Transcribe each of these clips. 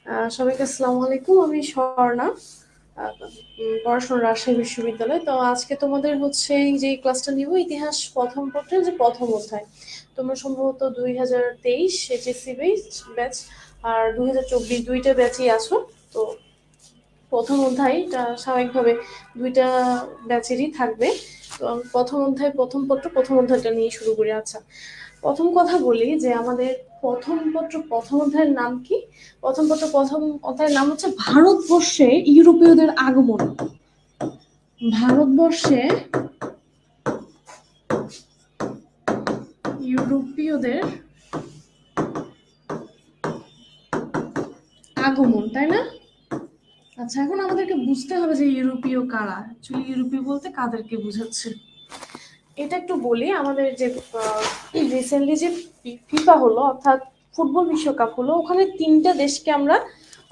সবাইকে আসসালামু আলাইকুম। আমি স্বর্ণা, পড়াশোনা রাজশাহী বিশ্ববিদ্যালয়। তো আজকে তোমাদের হচ্ছে এই যে ক্লাসটা নিব, ইতিহাস প্রথম পত্রের যে প্রথম অধ্যায়। তোমরা সম্ভবত 2023 এইচএসসি ব্যাচ আর 2024 দুইটা ব্যাচই আছো। তো প্রথম অধ্যায়টা স্বাভাবিকভাবে দুইটা ব্যাচেরই থাকবে। তো আমি প্রথম অধ্যায় প্রথম পত্র প্রথম অধ্যায়টা নিয়ে শুরু করি। আচ্ছা, প্রথম কথা বলি যে আমাদের প্রথম পত্র প্রথম অধ্যায়ের নাম কি? প্রথম পত্র প্রথম অধ্যায়ের নাম হচ্ছে ভারতবর্ষে ইউরোপীয়দের আগমন। ভারতবর্ষে ইউরোপীয়দের আগমন, তাই না? আচ্ছা, এখন আমাদেরকে বুঝতে হবে যে ইউরোপীয় কারা। অ্যাকচুয়ালি ইউরোপীয় বলতে কাদেরকে বোঝাচ্ছে এটা একটু বলি। আমাদের যে রিসেন্টলি যে ফিফা হলো, অর্থাৎ ফুটবল বিশ্বকাপ হলো, ওখানে তিনটা দেশকে আমরা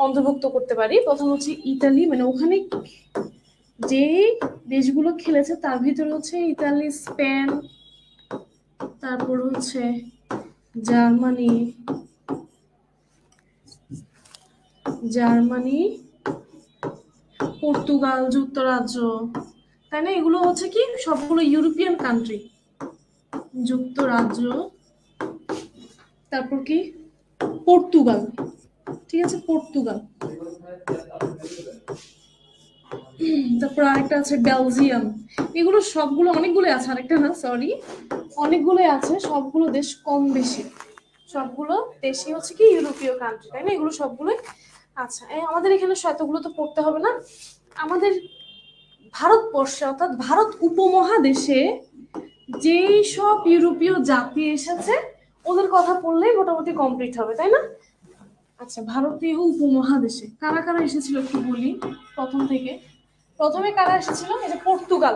অন্তর্ভুক্ত করতে পারি। প্রথম হচ্ছে ইতালি, মানে ওখানে যে দেশগুলো খেলেছে তার ভিতরে হচ্ছে ইতালি, স্পেন, তারপর হচ্ছে জার্মানি, জার্মানি, পর্তুগাল, যুক্তরাজ্য, তাই না? এগুলো হচ্ছে কি সবগুলো ইউরোপিয়ান কান্ট্রি। যুক্তরাজ্য, তারপর কি পর্তুগাল, ঠিক আছে, পর্তুগাল। তারপর আরেকটা আছে বেলজিয়াম। এগুলো সবগুলো, অনেকগুলো আছে, আরেকটা না সরি, অনেকগুলোই আছে। সবগুলো দেশ কম বেশি, সবগুলো দেশই হচ্ছে কি ইউরোপীয় কান্ট্রি, তাই না? এগুলো সবগুলোই। আচ্ছা, আমাদের এখানে এতগুলো তো পড়তে হবে না। আমাদের ভারতবর্ষে অর্থাৎ ভারত উপমহাদেশে যেই সব ইউরোপীয় জাতি এসেছে ওদের কথা পড়লেই মোটামুটি কমপ্লিট হবে, তাই না? আচ্ছা, ভারতীয় উপমহাদেশে কারা কারা এসেছিল একটু বলি প্রথম থেকে। প্রথমে কারা এসেছিল? এই যে পর্তুগাল।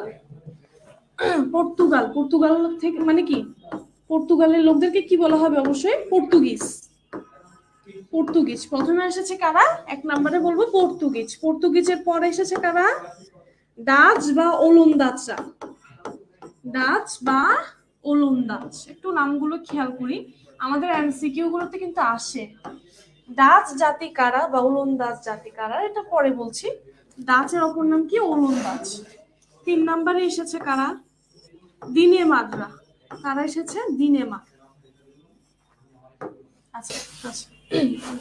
পর্তুগাল, পর্তুগাল থেকে মানে কি, পর্তুগালের লোকদেরকে কি বলা হবে? অবশ্যই পর্তুগিজ। পর্তুগিজ প্রথমে এসেছে কারা? এক নম্বরে বলবো পর্তুগিজ। পর্তুগিজের পরে এসেছে কারা? ডাচ বা ওলন্দাজরা। ডাচ বা ওলন্দাজ। একটু নামগুলো খেয়াল করি, আমাদের এমসিকিউ গুলোতে কিন্তু আসে। ডাচ জাতি কারা বা ওলন্দাজ জাতি কারা এটা পরে বলছি। ডাচের অপর নাম কি? ওলন্দাজ। 3 নম্বরে এসেছে কারা? দিনেমাররা। কারা এসেছে? দিনেমার। আচ্ছা আচ্ছা,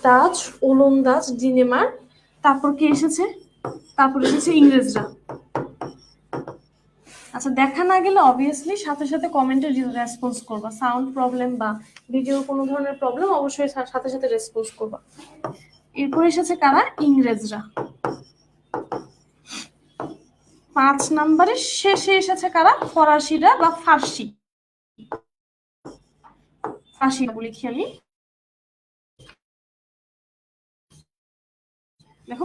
ডাচ, ওলন্দাজ, ডিনেমার। তারপর কি এসেছে? তারপর এসেছে ইংরেজরা। আচ্ছা, দেখা না গেলে অবভিয়াসলি সাথে সাথে কমেন্টে রেসপন্স করবা। সাউন্ড প্রবলেম বা ভিডিওর কোনো ধরনের প্রবলেম অবশ্যই সাথে সাথে রেসপন্স করবা। এরপর এসেছে কারা? ইংরেজরা। 5 নম্বরে শেষে এসেছে কারা? ফরাসিরা বা ফার্সি। ফার্সি লিখি আমি, দেখো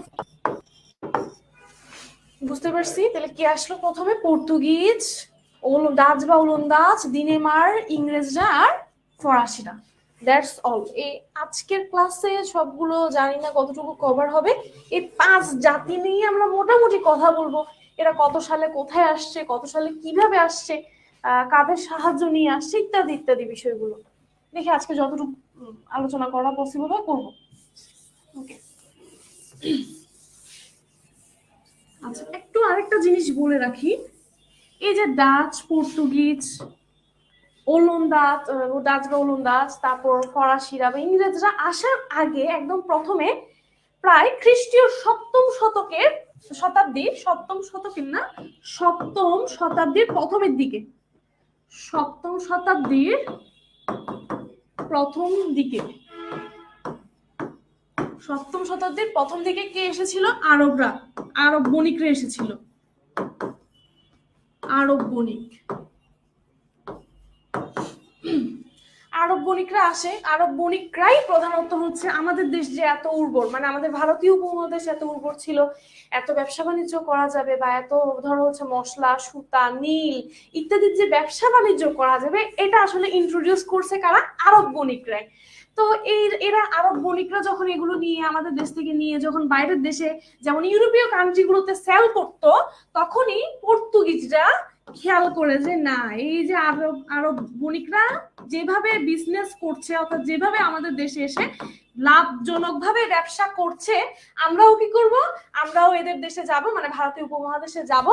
বুঝতে পারছি। তাহলে কি আসলো প্রথমে? পর্তুগিজ, ডাচ বা ওলন্দাজ, দিনেমার, ইংরেজরা আর ফরাসিরা। That's all. এই আজকের ক্লাসে সবগুলো জানি না কতটুকু কভার হবে। এই 5 জাতি নিয়ে আমরা মোটামুটি কথা বলবো। এরা কত সালে কোথায় আসছে, কত সালে কিভাবে আসছে, কাদের সাহায্য নিয়ে আসছে, ইত্যাদি ইত্যাদি বিষয়গুলো দেখে আজকে যতটুকু আলোচনা করা পসিবল হয় করবো। ওকে। আচ্ছা, একটু আরেকটা জিনিস বলে রাখি। এই যে ডাচ, পর্তুগিজ, ওলন্দাজ, ডাচ বা ওলন্দাজ, তারপর ফরাসিরা বা ইংরেজরা আসার আগে একদম প্রথমে প্রায় খ্রিস্টীয় সপ্তম শতকের সপ্তম শতকের না, সপ্তম শতাব্দীর প্রথমের দিকে, সপ্তম শতাব্দীর প্রথম দিকে, সপ্তম শতাব্দীর প্রথম দিকে কে এসেছিল? আরবরা, আরব বণিকরা এসেছিল। আরব বণিক, আরব বণিকরা আসে। আরব বণিকরাই প্রধানত হচ্ছে আমাদের দেশ যে এত উর্বর, মানে আমাদের ভারতীয় উপমহাদেশ এত উর্বর ছিল, এত ব্যবসা বাণিজ্য করা যাবে বা এত ধরো হচ্ছে মশলা, সুতা, নীল ইত্যাদির যে ব্যবসা বাণিজ্য করা যাবে, এটা আসলে ইন্ট্রোডিউস করছে কারা? আরব বণিকরাই। তো এরা আরব বণিকরা যখন এগুলো নিয়ে আমাদের দেশ থেকে নিয়ে যখন বাইরের দেশে যেমন ইউরোপীয় কান্ট্রিগুলোতে সেল করতো, তখনই পর্তুগিজরা খেয়াল করে যে না, এই যে আরব আরব বণিকরা যেভাবে বিজনেস করছে, অর্থাৎ যেভাবে আমাদের দেশে এসে লাভজনক ভাবে ব্যবসা করছে, আমরাও কি করব, আমরাও এদের দেশে যাব, মানে ভারতীয় উপমহাদেশে যাব,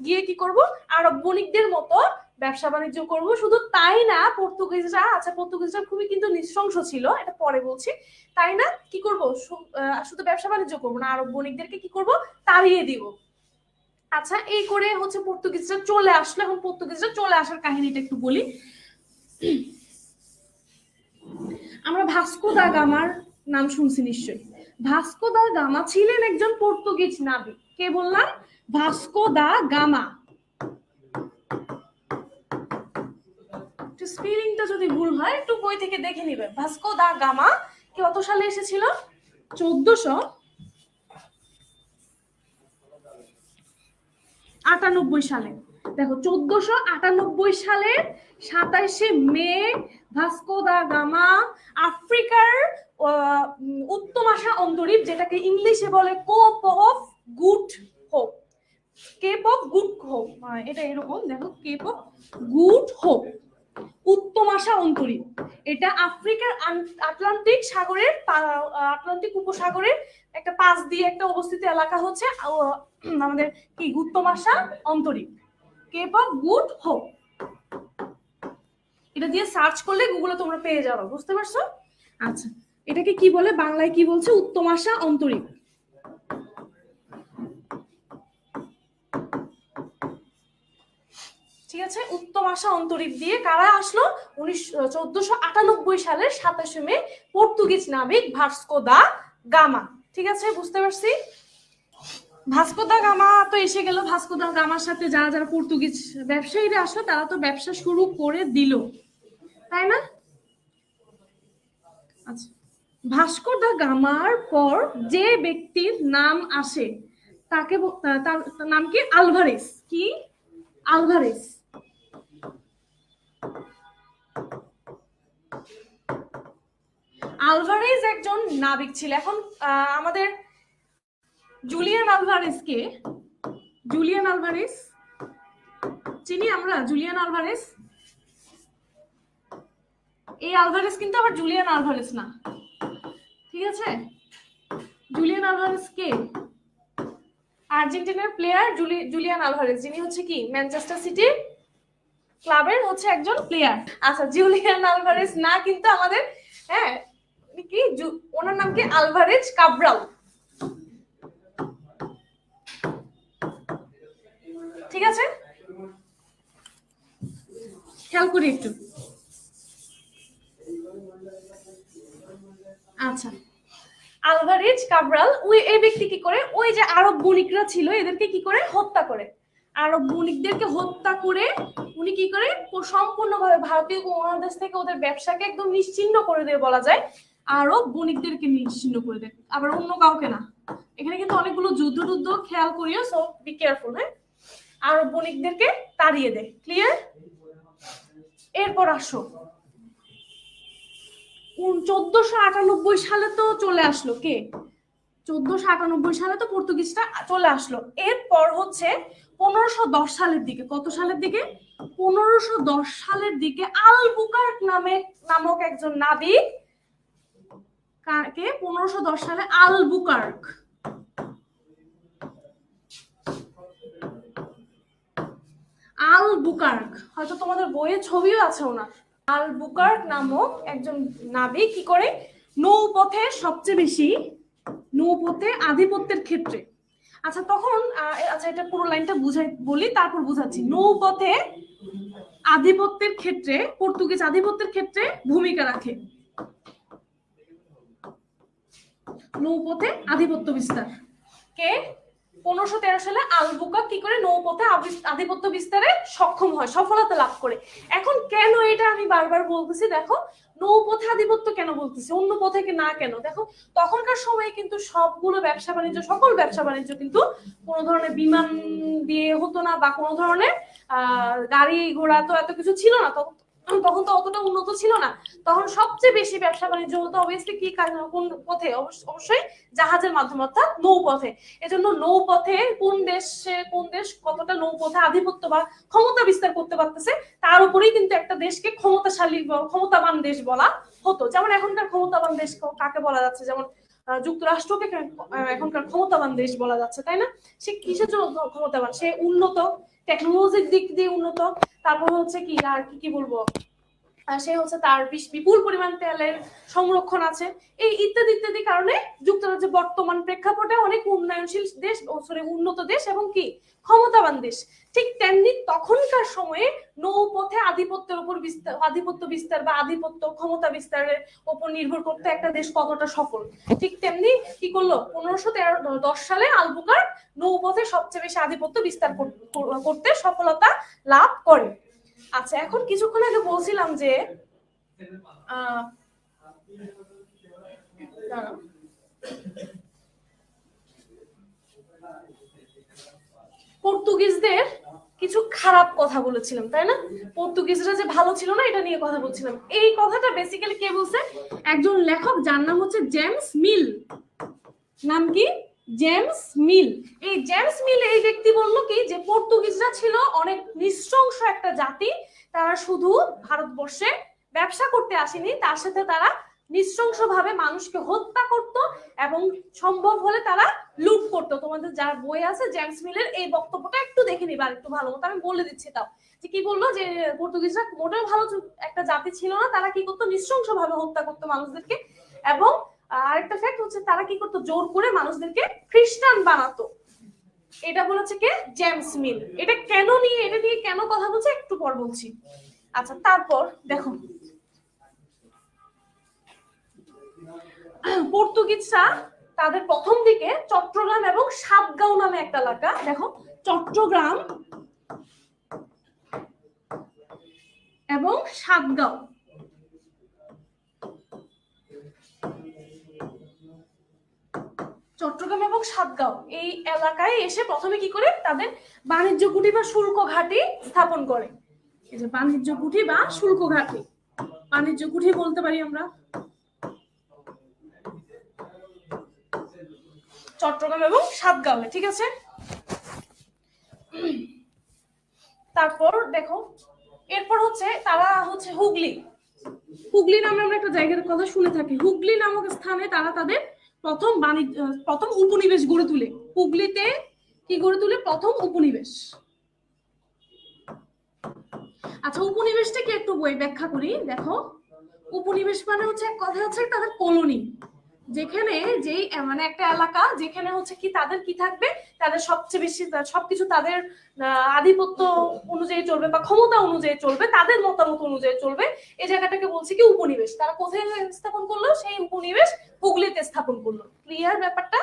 গিয়ে কি করব, আরব বণিকদের মতো ব্যবসা বাণিজ্য করব। শুধু তাই না, পর্তুগিজরা, আচ্ছা পর্তুগিজরা খুবই কিন্তু নৃশংস ছিল, এটা পরে বলছি, তাই না, কি করব, শুধু ব্যবসা বাণিজ্য করবো না, আরব বণিকদেরকে কি করব, তাড়িয়ে দিব। আচ্ছা, এই করে হচ্ছে পর্তুগিজরা চলে আসলো। এখন পর্তুগিজরা চলে আসার কাহিনীটা একটু বলি। আমরা ভাস্কো দা গামার নাম শুনছি নিশ্চয়ই। ভাস্কো দা গামা ছিলেন একজন পর্তুগিজ নাবিক। কে বললাম? Vasco da Gama. স্পেলিংটা যদি ভুল হয় একটু বই থেকে দেখে নিবে। ভাস্কো দা গামা কত সালে এসেছিল? 1498 সালে। দেখো 1498 সালের 27শে মে ভাস্কো দা গামা আফ্রিকার উত্তমাশা অন্তরীপ, যেটাকে ইংলিশে বলে cape of good hope, cape of good hope, এটা এরকম দেখো, কেপ অফ গুড হোপ, উত্তমাশা অন্তরীপ। এটা আফ্রিকার আটলান্টিক সাগরের, আটলান্টিক উপসাগরের একটা পাশ দিয়ে একটা অবস্থিত এলাকা হচ্ছে আমাদের কি উত্তমাশা অন্তরীপ, কেপ অফ গুড হোপ। এটা দিয়ে সার্চ করলে গুগলে তোমরা পেয়ে যাবে, বুঝতে পারছো? আচ্ছা, এটাকে কি বলে বাংলায়, কি বলছে? উত্তমাশা অন্তরীপ। ঠিক আছে, উত্তমাশা অন্তরীপ দিয়ে কারা আসলো? 1498 সালের 27শে মে পর্তুগিজ নাবিক ভাস্কো দা গামা। ঠিক আছে, বুঝতে পারছি। ভাস্কো দা গামা তো এসে গেল। ভাস্কো দা গামার সাথে যারা যারা পর্তুগিজ ব্যবসায়ীরা আসলো, তারা তো ব্যবসা শুরু করে দিল, তাই না? আচ্ছা, ভাস্কো দা গামার পর যে ব্যক্তির নাম আসে তাকে, তার নাম কি? আলভারেজ। কি? আলভারেজ। আলভারেজ একজন নাবিক ছিল। এখন আমাদের জুলিয়ান আলভারেজ কে? জুলিয়ান আলভারেজ চিনি আমরা, জুলিয়ান আলভারেজ। এই আলভারেজ কিন্তু আবার জুলিয়ান আলভারেজ না, ঠিক আছে? জুলিয়ান আলভারেজ কে? আর্জেন্টিনার প্লেয়ার জুলিয়ান আলভারেজ, যিনি হচ্ছে কি ম্যানচেস্টার সিটি ক্লাবের হচ্ছে একজন প্লেয়ার। আচ্ছা, জুলিয়ান আলভারেজ না কিন্তু আমাদের, হ্যাঁ কি, ওনার নাম কি? Alvarez Cabral. ঠিক আছে, খেয়াল করি একটু। আচ্ছা, আলভারেজ কাব্রাল, ওই এই ব্যক্তি কি করে, ওই যে আরব বণিকরা ছিল এদেরকে কি করে হত্যা করে, আরব বণিকদেরকে হত্যা করে উনি কি করে সম্পূর্ণভাবে ভারতীয় উপমহাদেশ থেকে ওদের ব্যবসাকে একদম নিশ্চিহ্ন করে দেয় বলা যায়। আরব বণিকদেরকে নিশ্চিহ্ন করে দেয়, আবার অন্য কাউকে না। এখানে কিন্তু অনেকগুলো যুদ্ধ টুদ্ধ খেয়াল করিও, সো বি কেয়ারফুল। হ্যাঁ, আরব বণিকদেরকে তাড়িয়ে দেয়। ক্লিয়ার? এরপর আসো 1498 সালে তো চলে আসলো কে? 1498 সালে তো পর্তুগিজটা চলে আসলো। এরপর হচ্ছে 1510 সালের দিকে, কত সালের দিকে? 1510 সালের দিকে আলবুকার্ক নামক একজন নাবিক, কে? 1510 সালে আলবুকার্ক। আলবুকার্ক, হয়তো তোমাদের বইয়ে ছবিও আছে ওনার। আলবুকার্ক নামক একজন নাবিক কি করে নৌপথে সবচেয়ে বেশি, নৌপথে আধিপত্যের ক্ষেত্রে, আচ্ছা তখন, আচ্ছা এটা পুরো লাইনটা বুঝাই বলি, তারপর বুঝাচ্ছি। নৌপথে আধিপত্যের ক্ষেত্রে, পর্তুগিজ আধিপত্যের ক্ষেত্রে ভূমিকা রাখে। নৌপথে আধিপত্য বিস্তার কে? 1513 সালে আলবুকা কি করে নৌপথে আধিপত্য বিস্তারে সক্ষম হয়, সফলতা লাভ করে। এখন কেন এটা আমি বারবার বলতেছি, দেখো নৌপথে আধিপত্য কেন বলতেছি, অন্য পথে না কেন? দেখো তখনকার সময়ে কিন্তু সবগুলো ব্যবসা বাণিজ্য, সকল ব্যবসা বাণিজ্য কিন্তু কোনো ধরনের বিমান দিয়ে হতো না, বা কোনো ধরনের গাড়ি ঘোড়া তো এত কিছু ছিল না। তখন তো অতটা উন্নত ছিল না, তখন সবচেয়ে বেশি ব্যবসা বাণিজ্য হতো অবভিয়াসলি কি কোন পথে, অবশ্যই জাহাজের মাধ্যমে অর্থাৎ নৌপথে। এজন্য নৌপথে কোন দেশ কতটা নৌপথে আধিপত্য বা ক্ষমতা বিস্তার করতে পারতেছে তার উপরেই কিন্তু একটা দেশকে ক্ষমতাশালী ক্ষমতাবান দেশ বলা হতো। যেমন এখনকার ক্ষমতাবান দেশ কাকে বলা যাচ্ছে, যেমন যুক্তরাষ্ট্রকে এখনকার ক্ষমতাবান দেশ বলা যাচ্ছে, তাই না? সে কিসের জন্য ক্ষমতাবান? সে উন্নত, টেকনোলজির দিক দিয়ে উন্নত, তারপর হচ্ছে কি আর কি বলবো, সে হচ্ছে তার বিপুল পরিমাণ তেলের সংরক্ষণ আছে, এই ইত্যাদি ইত্যাদি কারণে যুক্তরাজ্য বর্তমান প্রেক্ষাপটে অনেক উন্নয়নশীল দেশ, উন্নত দেশ এবং কি ক্ষমতাবান দেশ। ঠিক তেমনি তখনকার সময়ে নৌপথে আধিপত্য বিস্তার বা আধিপত্য ক্ষমতা বিস্তারের উপর নির্ভর করতে একটা দেশ কতটা সফল। ঠিক তেমনি কি করলো 1510 সালে আলবুকার নৌপথে সবচেয়ে বেশি আধিপত্য বিস্তার করতে সফলতা লাভ করে। আচ্ছা, এখন কিছুক্ষণ আগে বলছিলাম যে পর্তুগিজদের কিছু খারাপ কথা বলেছিলাম, তাই না? পর্তুগিজরা যে ভালো ছিল না এটা নিয়ে কথা বলছিলাম। এই কথাটা বেসিক্যালি কে বলছে? একজন লেখক যার নাম হচ্ছে জেমস মিল। নাম কি? James Mill. এই জেমস মিল এই ব্যক্তি বলল কি যে পর্তুগিজরা ছিল অনেক নৃশংস একটা জাতি, তারা শুধু ভারতবর্ষে ব্যবসা করতে আসেনি, তার সাথে তারা নৃশংসভাবে মানুষকে হত্যা করত এবং সম্ভব হলে তারা লুট করত। তোমাদের যার বই আছে জেমস মিলের এই বক্তব্যটা একটু দেখে নিবা একটু ভালো মতো, আমি বলে দিচ্ছি। তাও যে কি বললো যে পর্তুগিজরা মোটেও ভালো একটা জাতি ছিল না, তারা কি করতো নৃশংসভাবে হত্যা করতো মানুষদেরকে, এবং আরেকটা ফ্যাক্ট হচ্ছে তারা কি করতো জোর করে মানুষদেরকে খ্রিস্টান বানাতো। এটা বলেছে কে? জেমস মিল। এটা নিয়ে কেন কথা বলছে একটু পর বলছি। আচ্ছা, তারপর দেখো পর্তুগিজরা তাদের প্রথম দিকে চট্টগ্রাম এবং সাতগাঁও নামে একটা এলাকা, দেখো চট্টগ্রাম এবং সাতগাঁও, চট্টগ্রাম এবং সাতগাঁও এই এলাকায় এসে প্রথমে কি করে তাদের বাণিজ্য কুঠি বা শুল্ক ঘাঁটি স্থাপন করে। এই যে বাণিজ্য কুঠি বা শুল্ক ঘাঁটি, বাণিজ্য কুঠি বলতে পারি আমরা চট্টগ্রাম এবং সাতগাঁওয়ে, ঠিক আছে? তারপর দেখো এরপর হচ্ছে তারা হচ্ছে হুগলি নামে আমরা একটা জায়গার কথা শুনে থাকি। হুগলি নামক স্থানে তারা তাদের প্রথম উপনিবেশ গড়ে তুলে। হুগলিতে কি গড়ে তুলে? প্রথম উপনিবেশ। আচ্ছা, উপনিবেশটাকে একটু ব্যাখ্যা করি। দেখো উপনিবেশ মানে হচ্ছে এক কথা হচ্ছে তাদের কলোনি, যেখানে যেই মানে একটা এলাকা যেখানে হচ্ছে কি তাদের কি থাকবে, তাদের সবচেয়ে বেশি সবকিছু তাদের আধিপত্য অনুযায়ী চলবে বা ক্ষমতা অনুযায়ী চলবে, তাদের মতামত অনুযায়ী চলবে, এই জায়গাটাকে বলছে কি উপনিবেশ। তারা কোথায় স্থাপন করলো? সেই উপনিবেশ হুগলিতে স্থাপন করলো। ক্লিয়ার ব্যাপারটা?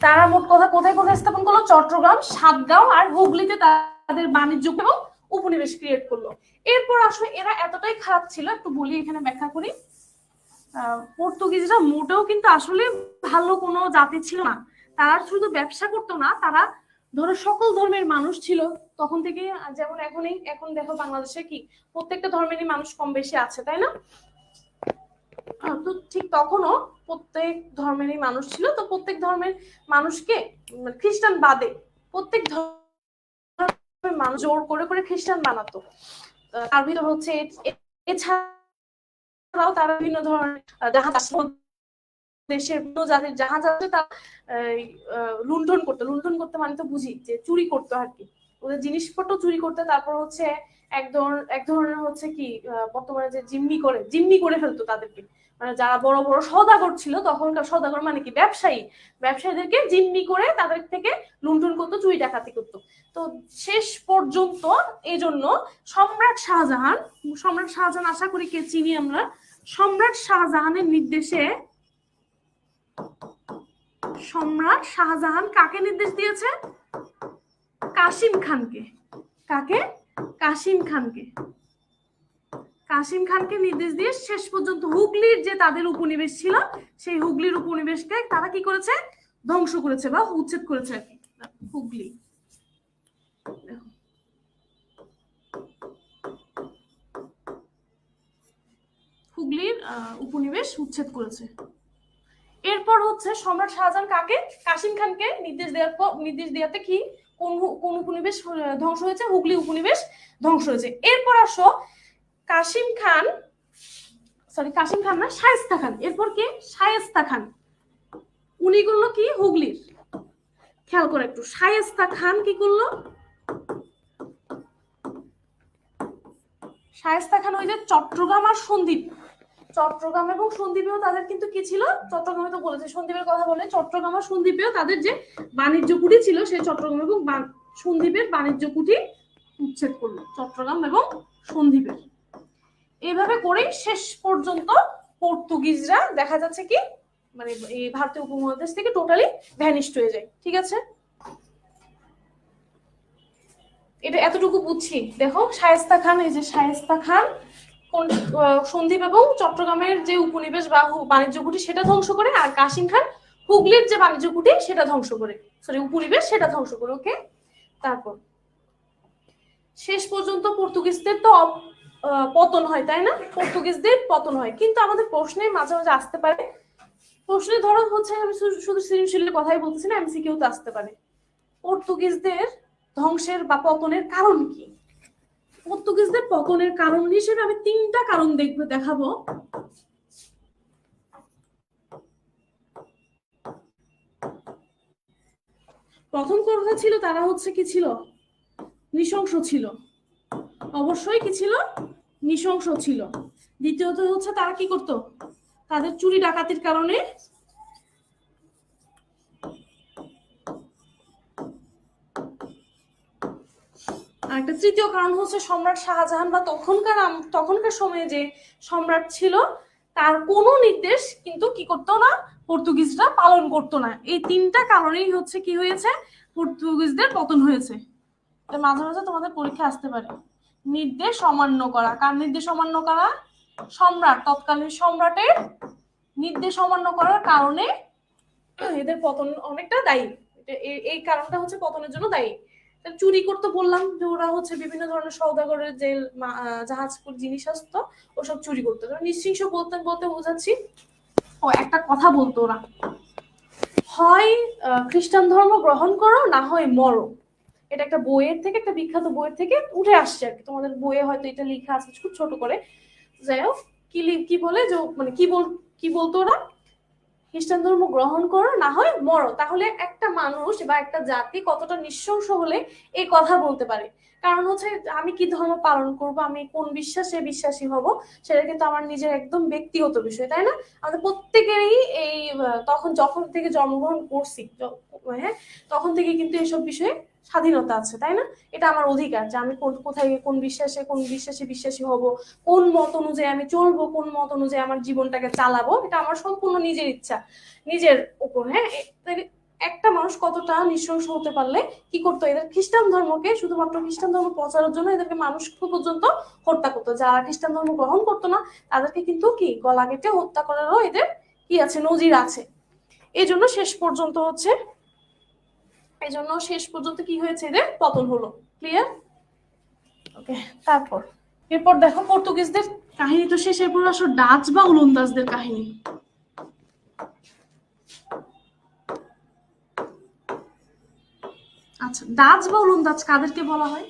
তারা মোট কথা কোথায় কোথায় স্থাপন করলো? চট্টগ্রাম, সাতগাঁও আর হুগলিতে তাদের বাণিজ্য এবং উপনিবেশ ক্রিয়েট করলো। এরপর আসলে এরা এতটাই খারাপ ছিল, একটু বলি এখানে ব্যাখ্যা করি। পর্তুগিজরা মোটেও কিন্তু আসলে ভালো কোনো জাতি ছিল না। তারা শুধু ব্যবসা করতো না, তারা ধরো সকল ধর্মের মানুষ ছিল তখন থেকে। যেমন এখন দেখো বাংলাদেশে কি প্রত্যেকটা ধর্মেরই মানুষ কম বেশি আছে, তাই না? তো ঠিক তখনও প্রত্যেক ধর্মেরই মানুষ ছিল। তো প্রত্যেক ধর্মের মানুষকে খ্রিস্টান বাদে প্রত্যেক ধর্মের মানুষ জোর করে করে খ্রিস্টান বানাতো। তার ভিতর হচ্ছে এছাড়াও তারা বিভিন্ন ধরনের জাহাজ দেশের জাতির জাহাজ আছে তা লুণ্ঠন করতে মানে তো বুঝি যে চুরি করতে আর কি, ওদের জিনিসপত্র চুরি করতে। তারপর হচ্ছে এক ধরনের হচ্ছে কি বর্তমানে যে জিম্মি করে ফেলতো তাদেরকে, মানে যারা বড় বড় সওদাগর ছিল তখনকার, সওদাগর মানে কি ব্যবসায়ীদেরকে জিম্মি করে তাদের থেকে লুণ্ঠন করতো, চুরি ডাকাতি করতো। তো শেষ পর্যন্ত এই জন্য সম্রাট শাহজাহান আশা করি কে চিনি আমরা, সম্রাট শাহজাহানের নির্দেশে সম্রাট শাহজাহান কাকে নির্দেশ দিয়েছে? কাসিম খানকে। কাকে? কাসিম খানকে নির্দেশ দিয়ে শেষ পর্যন্ত হুগলির যে তাদের উপনিবেশ ছিল সেই হুগলির উপনিবেশকে তারা কি করেছে? ধ্বংস করেছে বা উচ্ছেদ করেছে আর কি। হুগলি হুগলির উপনিবেশ উচ্ছেদ করেছে। এরপর হচ্ছে সম্রাট শাহজাহান কাকে, কাসিম খানকে নির্দেশ দেওয়াতে কি কোন উপনিবেশ ধ্বংস হয়েছে, হুগলি উপনিবেশ ধ্বংস হয়েছে। এরপর আসো কাসিম খান না, শায়েস্তা খান। এরপর কি, শায়েস্তা খান, উনি করলো কি হুগলির, খেয়াল করে একটু, শায়েস্তা খান কি করলো, শায়েস্তা খান ওই যে চট্টগ্রাম আর সন্দ্বীপ, চট্টগ্রাম এবং সন্দ্বীপেও তাদের কিন্তু কি ছিল, চট্টগ্রামে তো বলেছে, সন্দ্বীপের কথা বলে, চট্টগ্রাম আর সন্দ্বীপেও তাদের যে বাণিজ্য কুঠি ছিল, সেই চট্টগ্রাম এবং সন্দ্বীপের বাণিজ্য কুঠি উচ্ছেদ করলো, চট্টগ্রাম এবং সন্দ্বীপের। এইভাবে করেই শেষ পর্যন্ত পর্তুগিজরা দেখা যাচ্ছে কি মানে এই ভারতীয় উপমহাদেশ থেকে টোটালি ভ্যানিশড হয়ে যায়। ঠিক আছে, এটা এতটুকু বুঝছি। দেখো শায়েস্তা খান, এই যে শায়েস্তা খান সন্দ্বীপ এবং চট্টগ্রামের যে উপনিবেশ বা বাণিজ্য কুঠি সেটা ধ্বংস করে, আর কাসিম খান হুগলির যে বাণিজ্য কুঠি সেটা ধ্বংস করে, সরি উপনিবেশ সেটা ধ্বংস করে। ওকে, তারপর শেষ পর্যন্ত পর্তুগিজদের তো পতন হয়, তাই না, পর্তুগিজদের পতন হয়। কিন্তু আমাদের প্রশ্নে মাঝে মাঝে আসতে পারে, প্রশ্নে ধরো হচ্ছে, আমি শুধু সৃজনশীলের কথাই বলতেছি না, এমসিকিউ তো আসতে পারে, পর্তুগিজদের ধ্বংসের বা পতনের কারণ কি। পর্তুগিজদের পতনের কারণ হিসেবে আমি 3টা কারণ দেখাবো। প্রথম কথা ছিল তারা হচ্ছে কি ছিল, নৃশংস ছিল, অবশ্যই কি ছিল, নৃশংস ছিল। দ্বিতীয়ত হচ্ছে তারা কি করত, তাদের চুরি ডাকাতির কারণে একটা তৃতীয় কারণ হচ্ছে সম্রাট শাহজাহান বা তখনকার সময়ে যে সম্রাট ছিল তার কোনো নির্দেশ কিন্তু কি করতো না, পর্তুগিজরা পালন করতো না। এই 3টা কারণেই হচ্ছে কি হয়েছে, পর্তুগিজদের পতন হয়েছে। মাঝে মাঝে তোমাদের পরীক্ষা আসতে পারে, নির্দেশ অমান্য করা, কার নির্দেশ অমান্য করা, সম্রাট, তৎকালীন সম্রাটের নির্দেশ অমান্য করার কারণে এদের পতন অনেকটা দায়ী। এই কারণটা হচ্ছে পতনের জন্য দায়ী। চুরি করতে বললাম যে ওরা হচ্ছে বিভিন্ন ধরনের সওদাগরের যে জাহাজ জিনিস আসতো ওসব চুরি করতো। নিঃশৃংস বলতে বলতে বোঝাচ্ছি, ও একটা কথা বলতো ওরা, হয় খ্রিস্টান ধর্ম গ্রহণ করো, না হয় মরো। এটা একটা বইয়ের থেকে, একটা বিখ্যাত বইয়ের থেকে উঠে আসছে আর কি, তোমাদের বইয়ে হয়তো এটা লেখা আছে খুব ছোট করে। যাই হোক, কি বলে যে মানে কি বলতো ওরা, খ্রিস্টান ধর্ম গ্রহণ করো, না হয় মরো। তাহলে একটা মানুষ বা একটা জাতি কতটা নৃশংস হলে এই কথা বলতে পারে। কারণ হচ্ছে আমি কি ধর্ম পালন করব, আমি কোন বিশ্বাসে বিশ্বাসী হব, সেটা কিন্তু আমার নিজের একদম ব্যক্তিগত বিষয়, তাই না। আমাদের প্রত্যেকেরই এই যখন থেকে জন্মগ্রহণ করছি, হ্যাঁ, তখন থেকে কিন্তু এসব বিষয়ে স্বাধীনতা আছে, তাই না। এটা আমার অধিকার যে আমি কোথায় কোন বিশ্বাসে বিশ্বাসী হব, কোন মত অনুযায়ী আমি চলবো, কোন মত অনুযায়ী আমার জীবনটাকে চালাবো, এটা আমার সম্পূর্ণ নিজের ইচ্ছা, নিজের উপর। হ্যাঁ, একটা মানুষ কতটা নৃশংস হতে পারলে কি করতো, এদের খ্রিস্টান ধর্মকে, শুধুমাত্র খ্রিস্টান ধর্ম প্রচারের জন্য এদেরকে মানুষ পর্যন্ত হত্যা করতো। যারা খ্রিস্টান ধর্ম গ্রহণ করতো না তাদেরকে কিন্তু কি গলা কেটে হত্যা করারও এদের কি আছে, নজির আছে। এই জন্য শেষ পর্যন্ত কি হয়েছে, এদের পতন হলো। ক্লিয়ার? ওকে, এরপর দেখো পর্তুগিজদের কাহিনী তো শেষ, এরপর আসো ডাচ বা ওলন্দাজদের কাহিনী। আচ্ছা, ডাচ বা ওলন্দাজ কাদেরকে বলা হয়,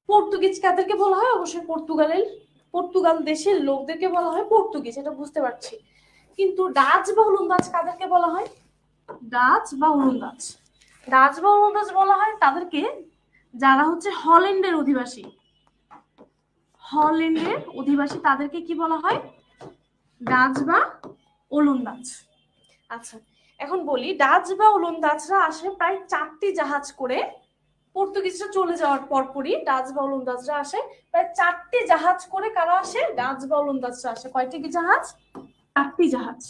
পর্তুগিজ কাদেরকে বলা হয়, অবশ্যই পর্তুগাল দেশের লোকদেরকে বলা হয় পর্তুগিজ, এটা বুঝতে পারছি। কিন্তু ডাচ বা ওলন্দাজ কাদেরকে বলা হয়, ডাচ বা ওলন্দাজ বলা হয় তাদেরকে যারা হচ্ছে হল্যান্ডের অধিবাসী, তাদেরকে কি বলা হয়, ডাচ বা ওলন্দাজ। আচ্ছা, এখন বলি, ডাচ বা ওলন্দাজরা আসে প্রায় 4টি জাহাজ করে, পর্তুগিজরা চলে যাওয়ার পরপরই ডাচ বা ওলন্দাজরা আসে প্রায় 4টি জাহাজ করে। কারা আসে, ডাচ বা ওলন্দাজরা আসে। কয়টি কি জাহাজ, 4টি জাহাজ।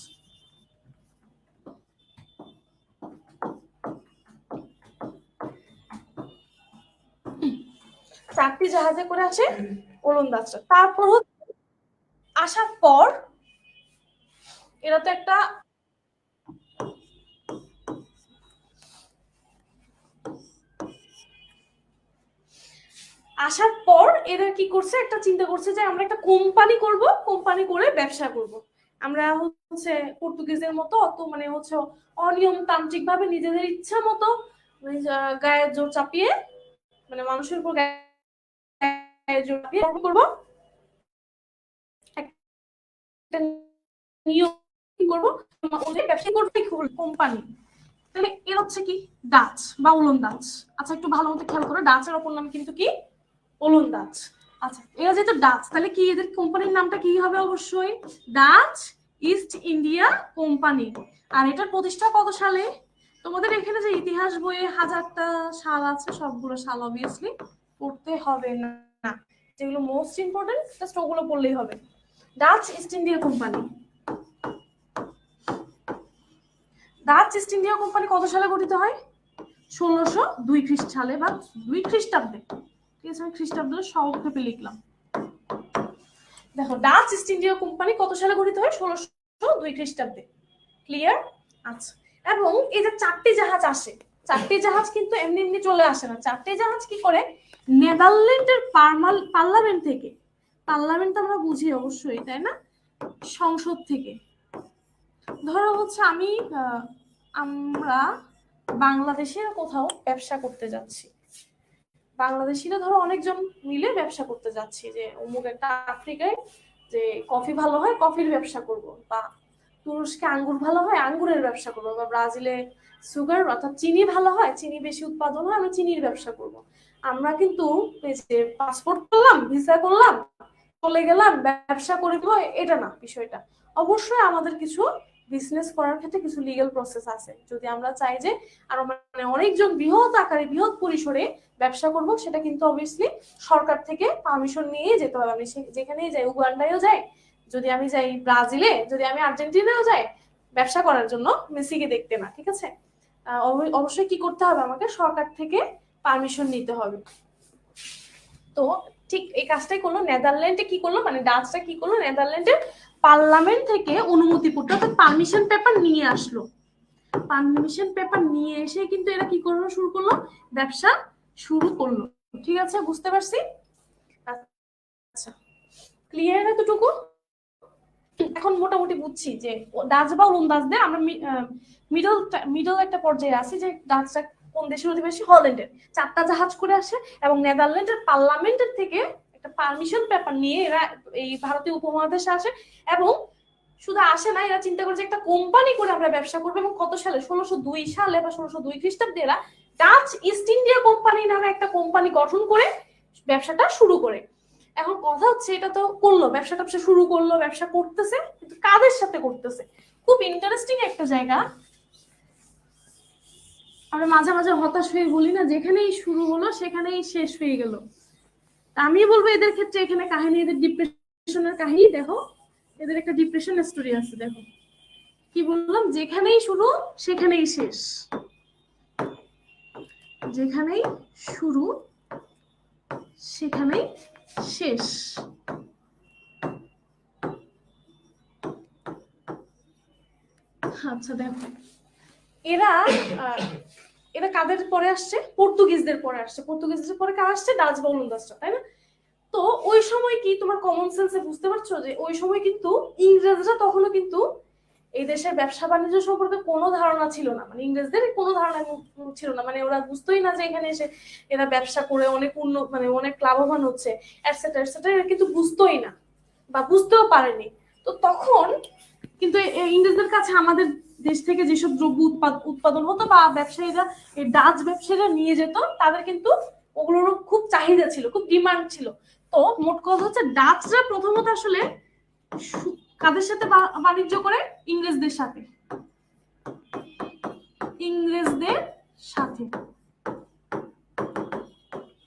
চারটি জাহাজে করে আসে ওলন্দাজরা। তারপর আসার পর এরা তো একটা আসার পর এরা কি করছে, একটা চিন্তা করছে যে আমরা একটা কোম্পানি করব, কোম্পানি করে ব্যবসা করব। আমরা হচ্ছে পর্তুগিজের মতো অত মানে হচ্ছে অনিয়মতান্ত্রিক ভাবে নিজেদের ইচ্ছা মতো গায়ে জোর চাপিয়ে মানে মানুষের উপর গায়ে জোর চাপিয়ে করবো, একটা নিয়ম কি করবো, ব্যবসা করবে কোম্পানি। তাহলে এর হচ্ছে কি ডাচ বা ওলন্দাজ। আচ্ছা একটু ভালো মতো খেয়াল করো, ডাচের অপর নাম কিন্তু কি ওলন্দাজ। আচ্ছা এরা যেহেতু ডাচ, তাহলে কি এদের কোম্পানির নামটা কি হবে? অবশ্যই ডাচ ইস্ট ইন্ডিয়া কোম্পানি। আর এটার প্রতিষ্ঠা কত সালে? তোমাদের এখানে যে ইতিহাস বইয়ে হাজারটা সাল আছে, সবগুলো সাল অবভিয়াসলি পড়তে হবে না, যেগুলো মোস্ট ইম্পর্টেন্ট জাস্ট ওগুলো পড়লেই হবে। Dutch east India company, Dutch east India company কত সালে গঠিত হয়? 1602 খ্রিস্ট সালে বা 2 খ্রিস্টাব্দে। ঠিক আছে, আমি খ্রিস্টাব্দে সংক্ষেপে লিখলাম। দেখো ডাচ ইস্ট ইন্ডিয়া কোম্পানি কত সালে গঠিত হয়? 1602 খ্রিস্টাব্দে। ক্লিয়ার? আচ্ছা, এবং এই যে 4টি জাহাজ আসে, 4টি জাহাজ কিন্তু এমনি এমনি চলে আসে না। 4টি জাহাজ কি করে? নেদারল্যান্ডের পার্লামেন্ট থেকে, পার্লামেন্ট আমরা বুঝি অবশ্যই, তাই না? সংসদ থেকে। ধরো হচ্ছে আমরা বাংলাদেশের কোথাও ব্যবসা করতে যাচ্ছি, বাংলাদেশিরা ধরো অনেকজন মিলে ব্যবসা করতে যাচ্ছি, যে অমুক একটা আফ্রিকায় যে কফি ভালো হয় কফির ব্যবসা করব, বা তুরস্কে আঙ্গুর ভালো হয় আঙ্গুরের ব্যবসা করব, বা ব্রাজিলে সুগার অর্থাৎ চিনি ভালো হয়, চিনি বেশি উৎপাদন হয়, আমি চিনির ব্যবসা করব। আমরা কিন্তু পাসপোর্ট করলাম, ভিসা করলাম, চলে গেলাম, ব্যবসা করে দেবো, এটা না বিষয়টা। অবশ্যই আমাদের কিছু বিজনেস করার ক্ষেত্রে কিছু লিগ্যাল প্রসেস আছে। যদি আমরা চাই যে আরো মানে অনেকজন বৃহৎ আকারে বৃহৎ পরিসরে ব্যবসা করব, সেটা কিন্তু অবভিয়াসলি সরকার থেকে পারমিশন নিয়ে যেতে হবে। আমি যেখানেই যাই, উগান্ডায়ও যাই, যদি আমি যাই ব্রাজিলে, যদি আমি আর্জেন্টিনাও যাই ব্যবসা করার জন্য, মেসিকে দেখতে না, ঠিক আছে? অবশ্যই কি করতে হবে, আমাকে সরকার থেকে পারমিশন নিতে হবে। তো ঠিক এই কাজটাই করলো নেদারল্যান্ডে। কি করলো মানে ডাচটা কি করলো, নেদারল্যান্ডের পার্লামেন্ট থেকে অনুমতিপত্র অর্থাৎ পারমিশন পেপার নিয়ে আসলো। পারমিশন পেপার নিয়ে এসে কিন্তু এরা কি করলো, শুরু করলো, ব্যবসা শুরু করলো। ঠিক আছে, বুঝতে পারছি? আচ্ছা, ক্লিয়ার এতটুকু? এখন মোটামুটি বুঝছি যে ডাচ বা ওলন্দাজদের আমরা মিডল একটা পর্যায়ে আছি, যে ডাচটা কোন দেশের অধিবাসী? হল্যান্ডের। 4টা জাহাজ করে আসে এবং নেদারল্যান্ডের পার্লামেন্টের থেকে একটা পারমিশন পেপার নিয়ে এরা এই ভারতীয় উপমহাদেশে আসে, এবং শুধু আসে না, এরা চিন্তা করে যে একটা কোম্পানি করে আমরা ব্যবসা করবো। এবং কত সালে? 1602 সালে বা 1602 খ্রিস্টাব্দে এরা ডাচ ইস্ট ইন্ডিয়া কোম্পানি নামে একটা কোম্পানি গঠন করে ব্যবসাটা শুরু করে। এখন কথা হচ্ছে, এটা তো করলো, ব্যবসা ট্যাবসা শুরু করলো, ব্যবসা করতেছে, কিন্তু কাদের সাথে করতেছে? খুব ইন্টারেস্টিং একটা জায়গা। আমরা মাঝে মাঝে হতাশ হয়ে বলি না, যেখানেই শুরু হলো সেখানেই শেষ হয়ে গেল। আমি বলবো এদের ক্ষেত্রে এখানে কাহিনী, এদের ডিপ্রেশনের কাহিনী দেখো, এদের একটা ডিপ্রেশন স্টোরি আছে। দেখো কি বললাম, যেখানেই শুরু সেখানেই শেষ, যেখানেই শুরু সেখানেই শেষ। আচ্ছা দেখো, এরা কাদের পরে আসছে? পর্তুগিজদের পরে আসছে। পর্তুগিজদের পরে কার আসছে? ডাচ বা ওলন্দাজরা, তাই না? তো ওই সময় কি তোমার কমন সেন্সে বুঝতে পারছো যে ওই সময় কিন্তু ইংরেজরা তখনও কিন্তু এই দেশের ব্যবসা বাণিজ্য সম্পর্কে কোনো ধারণা ছিল না, মানে ইংরেজদের কোনো ধারণা ছিল না, মানে ওরা বুঝতোই না যে এখানে এসে এরা ব্যবসা করে অনেক মানে অনেক লাভবান হচ্ছে এটসেট্রা এটসেট্রা, এরা কিন্তু বুঝতোই না বা বুঝতেও পারেনি। তো তখন কিন্তু ইংরেজদের কাছে আমাদের দেশ থেকে যেসব দ্রব্য উৎপাদন হতো বা ব্যবসায়ীরা, এই ডাচ ব্যবসায়ীরা নিয়ে যেত, তাদের কিন্তু ওগুলোর খুব চাহিদা ছিল, খুব ডিমান্ড ছিল। তো মোট কথা হচ্ছে ডাচরা প্রথমত আসলে কাদের সাথে বাণিজ্য করে? ইংরেজদের সাথে, ইংরেজদের সাথে।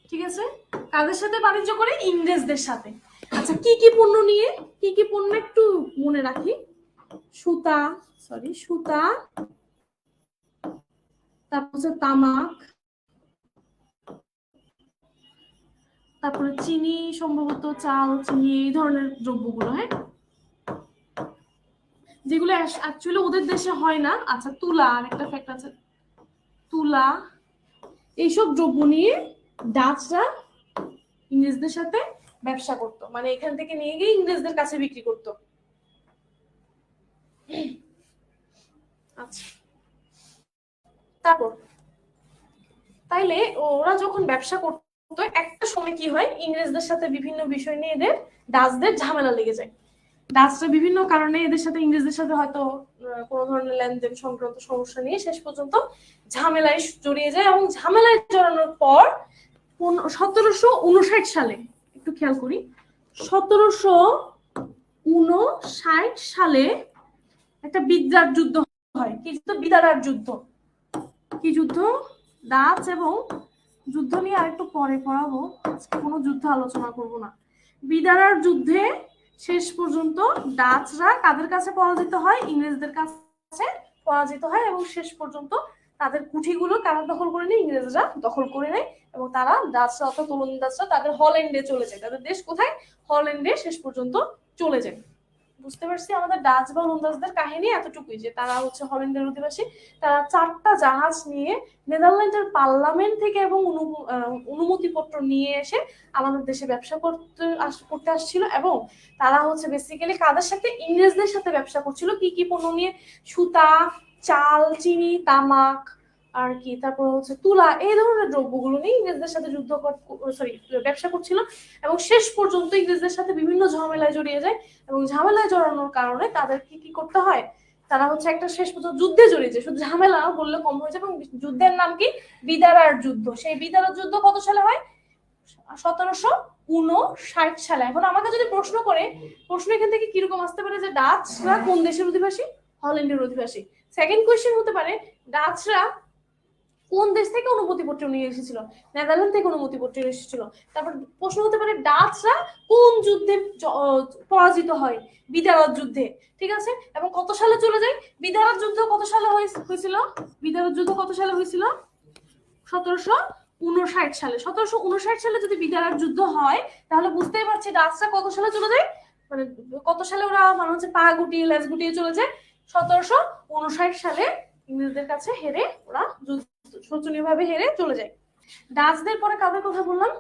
ঠিক আছে, কাদের সাথে বাণিজ্য করে? ইংরেজদের সাথে। আচ্ছা, কি কি পণ্য নিয়ে? কি কি পণ্য একটু মনে রাখি। সুতা, তারপর হচ্ছে তামাক, তারপরে চিনি, সম্ভবত চাল, চিনি, এই ধরনের দ্রব্যগুলো, হ্যাঁ, যেগুলো অ্যাকচুয়ালি ওদের দেশে হয় না। আচ্ছা, তুলা, আর একটা ফ্যাক্ট আছে, তুলা, এইসব দ্রব্য নিয়ে ডাচরা ইংরেজদের সাথে ব্যবসা করতো, মানে এখান থেকে নিয়ে গিয়ে ইংরেজদের কাছে বিক্রি করতো। আচ্ছা, তারপর তাইলে ওরা যখন ব্যবসা করতো একটা সময় কি হয়, ইংরেজদের সাথে বিভিন্ন বিষয় নিয়ে এদের ডাচদের ঝামেলা লেগে যায়। ডাচরা বিভিন্ন কারণে এদের সাথে, ইংরেজদের সাথে হয়তো কোনো ধরনের লেনদেন সংক্রান্ত সমস্যা নিয়ে শেষ পর্যন্ত ঝামেলায় জড়িয়ে যায়, এবং ঝামেলায় জড়ানোর পর 1759 সালে, একটু খেয়াল করি, 1759 সালে একটা বিদ্রার যুদ্ধ হয়। কি যুদ্ধ? বিদারার যুদ্ধ। কি যুদ্ধ? ডাচ এবং যুদ্ধ নিয়ে আরেকটু পরে পড়াবো, আজকে কোনো যুদ্ধ আলোচনা করব না। বিদারার যুদ্ধে শেষ পর্যন্ত ডাচরা কাদের কাছে পরাজিত হয়? ইংরেজদের কাছে পরাজিত হয়, এবং শেষ পর্যন্ত তাদের কুঠিগুলো কারা দখল করে নেয়? ইংরেজরা দখল করে নেয়, এবং তারা ডাচরা অর্থাৎ ওলন্দাজরা তাদের হল্যান্ডে চলে যায়। তাদের দেশ কোথায়? হল্যান্ডে শেষ পর্যন্ত চলে যায়। বুঝতে পারছি আমাদের ডাচ বা ওলন্দাজদের কাহিনী এতটুকুই, যে তারা হচ্ছে হল্যান্ডের অধিবাসী। তারা 4টা জাহাজ নিয়ে নেদারল্যান্ডের পার্লামেন্ট থেকে এবং অনুমতিপত্র নিয়ে এসে আমাদের দেশে ব্যবসা করতে আসছিল, এবং তারা হচ্ছে বেসিক্যালি কাদের সাথে? ইংরেজদের সাথে ব্যবসা করছিল। কি কি পণ্য নিয়ে? সুতা, চাল, চিনি, তামাক, আর কি তারপর হচ্ছে তুলা, এই ধরনের দ্রব্যগুলো নিয়ে ইংরেজদের সাথে ব্যবসা করছিল, এবং শেষ পর্যন্ত ইংরেজদের সাথে বিভিন্ন ঝামেলায় জড়িয়ে যায়, এবং ঝামেলায় জড়ানোর কারণে তাদের কি করতে হয়? তারা হচ্ছে একটা শেষ পর্যন্ত যুদ্ধে জড়িয়ে যায়। শুধু ঝামেলা বললে কম হয়ে যায়। এবং যুদ্ধের নাম কি? বিদারার যুদ্ধ। সেই বিদারার যুদ্ধ কত সালে হয়? 1759 সালে। এখন আমাকে যদি প্রশ্ন করে, প্রশ্ন এখান থেকে কিরকম আসতে পারে, যে ডাচরা কোন দেশের অধিবাসী? হল্যান্ডের অধিবাসী। সেকেন্ড কোয়েশ্চেন হতে পারে, ডাচরা কোন দেশ থেকে অনুমতিপত্র নিয়ে এসেছিল? নেদারল্যান্ড থেকে অনুমতিপত্র এসেছিল। তারপর প্রশ্ন হতে পারে, ডাচরা কোন যুদ্ধে পরাজিত হয়? বিদারার যুদ্ধে। ঠিক আছে, এবং কত সালে চলে যায়? বিদারার যুদ্ধ কত সালে হয়েছিল? বিদারার যুদ্ধ কত সালে হয়েছিল? 1759 সালে। 1759 সালে যদি বিদারার যুদ্ধ হয়, তাহলে বুঝতেই পারছি ডাচরা কত সালে চলে যায়, মানে কত সালে ওরা মানে হচ্ছে পা গুটিয়ে লেজ গুটিয়ে চলে যায়? 1759 সালে ইংরেজদের কাছে হেরে ওরা শোচনীয় ভাবে হেরে চলে যায়। ডাচদের পরে কাদের কথা বললাম?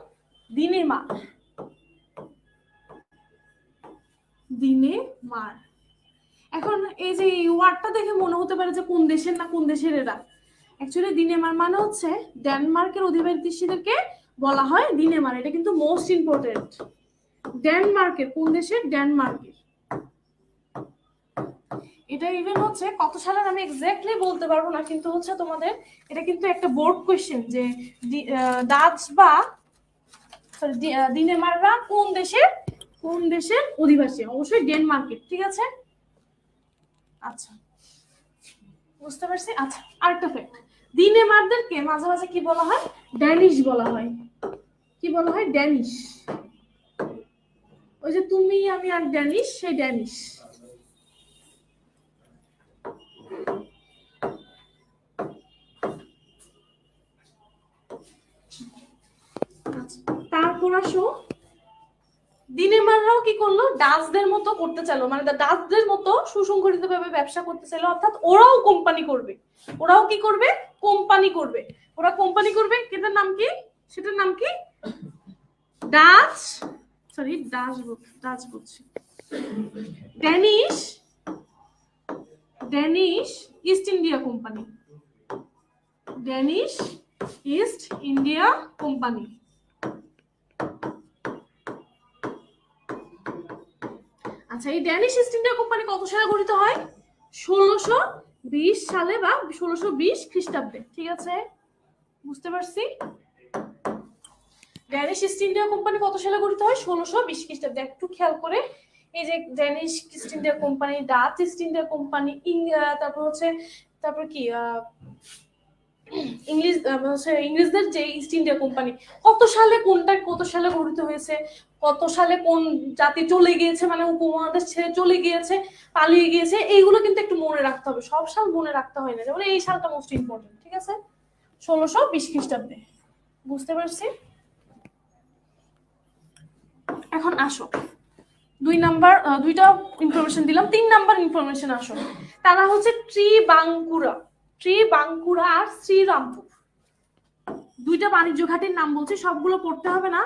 দিনেমার। দিনেমার। এখন এই যে ওয়ার্ডটা দেখে মনে হতে পারে যে কোন দেশের না কোন দেশের এরা। অ্যাকচুয়ালি দিনেমার মানে হচ্ছে ডেনমার্কের অধিবাসীদেরকে বলা হয় দিনেমার। এটা কিন্তু মোস্ট ইম্পর্টেন্ট। ডেনমার্কের, কোন দেশের? ডেনমার্কের। এটা ইভেন হচ্ছে কত সালের আমি এক্স্যাক্টলি বলতে পারবো না, কিন্তু হচ্ছে তোমাদের এটা কিন্তু একটা বোর্ড কোয়েশ্চেন, যে ডাচ বা দিনেমাররা কোন দেশের অধিবাসী? অবশ্যই ডেনমার্কের। ঠিক আছে, আচ্ছা বুঝতে পারছি। আচ্ছা, আরেকটা ফ্যাক্ট, দিনেমারদেরকে মাঝে মাঝে কি বলা হয়? ড্যানিশ বলা হয়। কি বলা হয়? ড্যানিশ। ওই যে তুমি আমি আর ড্যানিশ, সেই ড্যানিশ। তারপর আসো, দিনেমাররাও কি করলো? ডাচদের মতো করতে চাইলো, মানে ডাচদের মতো সুসংগঠিত ভাবে ব্যবসা করতে চাইলো, অর্থাৎ ওরাও কোম্পানি করবে। ওরাও কি করবে? কোম্পানি করবে। ওরা কোম্পানি করবে। সেটার নাম কি? সেটার নাম কি? ডাচ, সরি ডাচ বলছি, Danish east India company. Danish east India company. আচ্ছা, এই ড্যানিশ ইস্ট ইন্ডিয়া কোম্পানি কত সালে গঠিত হয়? 1620 সালে বা 1620 খ্রিস্টাব্দে। ঠিক আছে, বুঝতে পারছি। ড্যানিশ ইস্ট ইন্ডিয়া কোম্পানি কত সালে গঠিত হয়? 1620 খ্রিস্টাব্দে। একটু খেয়াল করে, এই যে Danish east India company, Dutch east India company, তারপর কি ইংরেজদের যে ইস্ট ইন্ডিয়া কোম্পানি, কত সালে কোনটা কত সালে গঠিত হয়েছে, কত সালে কোন জাতি চলে গিয়েছে, মানে উপমহাদেশ ছেড়ে চলে গিয়েছে, পালিয়ে গিয়েছে, এইগুলো কিন্তু একটু মনে রাখতে হবে। সব সাল মনে রাখতে হয় না, যেমন এই সালটা মোস্ট ইম্পর্টেন্ট। ঠিক আছে, 1620 খ্রিস্টাব্দে। বুঝতে পারছি। এখন আসো, দুইটা ইনফরমেশন দিলাম, 3 নাম্বার ইনফরমেশন আসো। তারা হচ্ছে ট্রিবাঙ্কুরা আর শ্রীরামপুর, দুইটা বাণিজ্য ঘাটের নাম বলছি, সবগুলো পড়তে হবে না,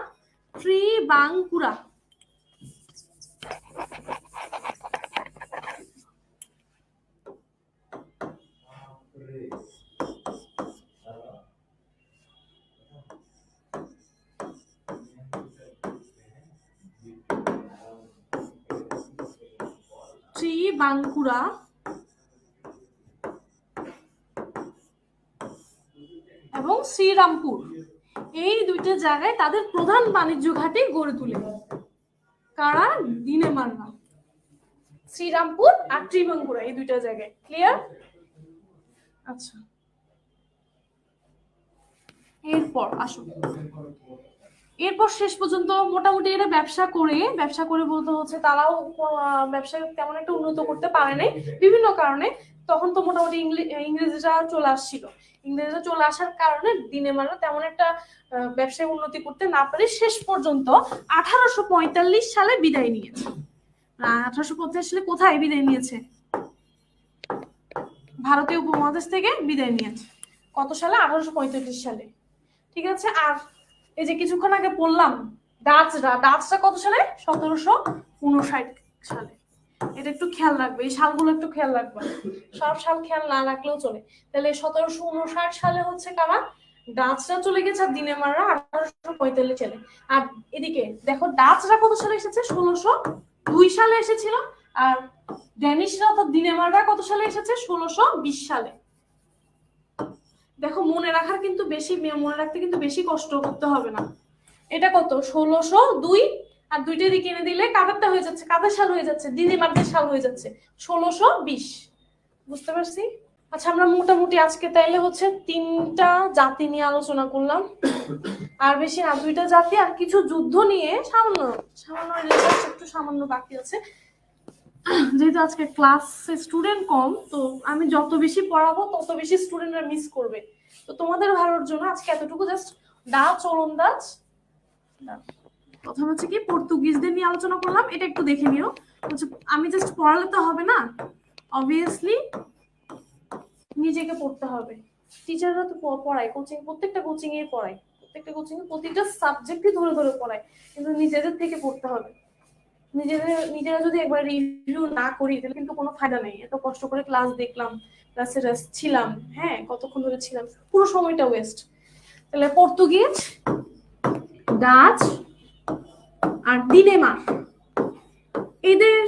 ত্রিবাঙ্কুরা। ত্রিবাঙ্কুরা এবং শ্রীরামপুর, এই দুইটা জায়গায় তাদের প্রধান বাণিজ্য ঘাটে গড়ে তোলে কারা? দিনেমাররা। শ্রীরামপুর আর ত্রিবাঙ্কুরা এই দুইটা জায়গায়। ক্লিয়ার? আচ্ছা, এরপর আসুন, এরপর শেষ পর্যন্ত মোটামুটি এরা ব্যবসা করে বলতে হচ্ছে তারাও ব্যবসা তেমন একটা উন্নত করতে পারে নাই বিভিন্ন কারণে। তখন তো মোটামুটি ইংরেজরা চলে আসছিল, ইংরেজরা চলে আসার কারণে দিনেমাররা তেমন একটা ব্যবসায় উন্নতি করতে না পারে শেষ পর্যন্ত 1845 সালে বিদায় নিয়েছে। 1850 সালে কোথায় বিদায় নিয়েছে? ভারতীয় উপমহাদেশ থেকে বিদায় নিয়েছে। কত সালে? 1845 সালে। ঠিক আছে। আর এই যে কিছুক্ষণ আগে বললাম ডাচরা কত সালে? 1759 সালে। এটা একটু খেয়াল রাখবে, এই সালগুলো একটু খেয়াল রাখবে, সব সাল খেয়াল না রাখলেও চলে। তাহলে 1759 সালে হচ্ছে কারা? ডাচরা চলে গেছে, আর দিনেমাররা 1845 সালে। আর এদিকে দেখো ডাচরা কত সালে এসেছে? 1602 সালে এসেছিল। আর ড্যানিশরা অর্থাৎ দিনেমাররা কত সালে এসেছে? 1620 সালে। দেখো মনে রাখতে কিন্তু বেশি কষ্ট করতে হবে না। এটা কত? 1602, আর দুইটা দিকে এনে দিলে কাদেরটা হয়ে যাচ্ছে? কাদের সাল হয়ে যাচ্ছে? দিদিমারদের সাল হয়ে যাচ্ছে 1620। বুঝতে পারছি? আচ্ছা, আমরা মোটামুটি আজকে তাইলে হচ্ছে 3টা জাতি নিয়ে আলোচনা করলাম, আর বেশি না, 2টা জাতি আর কিছু যুদ্ধ নিয়ে সামান্য রিসার্চ একটু সামান্য বাকি আছে। যেহেতু আজকে ক্লাসে স্টুডেন্ট কম, তো আমি যত বেশি পড়াবো তত বেশি স্টুডেন্টরা মিস করবে। তো তোমাদের ভালোর জন্য আজকে এতটুকু, জাস্ট ডাচ ওলন্দাজ, প্রথম হচ্ছে কি পর্তুগিজদের নিয়ে আলোচনা করলাম, এটা একটু দেখে নিও। হচ্ছে আমি জাস্ট পড়ালে তো হবে না, অবভিয়াসলি নিজেকে পড়তে হবে। টিচাররা তো পড়ায়, প্রত্যেকটা কোচিং এ পড়ায়, প্রতিটা সাবজেক্টই ধরে ধরে পড়ায়, কিন্তু নিজেদের থেকে পড়তে হবে। নিজেরা যদি একবার রিভিউ না করি তাহলে কিন্তু কোনো ফায়দা নেই। এত কষ্ট করে ক্লাস দেখলাম, ক্লাসে ছিলাম, হ্যাঁ কতক্ষণ ধরে ছিলাম, পুরো সময়টা ওয়েস্ট। তাহলে পর্তুগিজ, ডাচ আর দিনেমার, এদের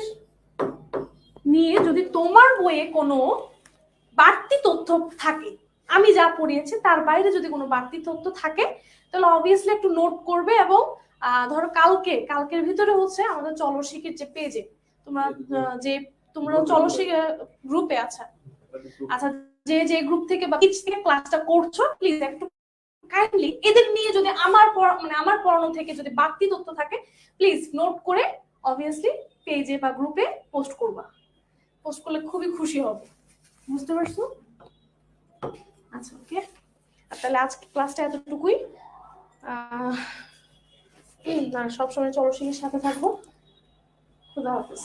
নিয়ে যদি তোমার বইয়ে কোনো বাড়তি তথ্য থাকে, আমি যা পড়িয়েছি তার বাইরে যদি কোনো বাড়তি তথ্য থাকে, তাহলে অবভিয়াসলি একটু নোট করবে। এবং ধরো কালকের ভিতরে হচ্ছে আমাদের চলো শিখির যে পেজে তোমরা চলো শিখে গ্রুপে আচ্ছা যে গ্রুপ থেকে বা কিচ থেকে ক্লাসটা করছো, প্লিজ একটু কাইন্ডলি এদের নিয়ে যদি আমার পড়ানো থেকে যদি বাড়তি তথ্য থাকে, প্লিজ নোট করে অবভিয়াসলি পেজে বা গ্রুপে পোস্ট করবা। পোস্ট করলে খুবই খুশি হব। বুঝতে পারছো? আচ্ছা, ওকে। তাহলে আজকে ক্লাসটা এতটুকুই। সবসময় চলো শিখির সাথে থাকবো। খুদা হাফেজ।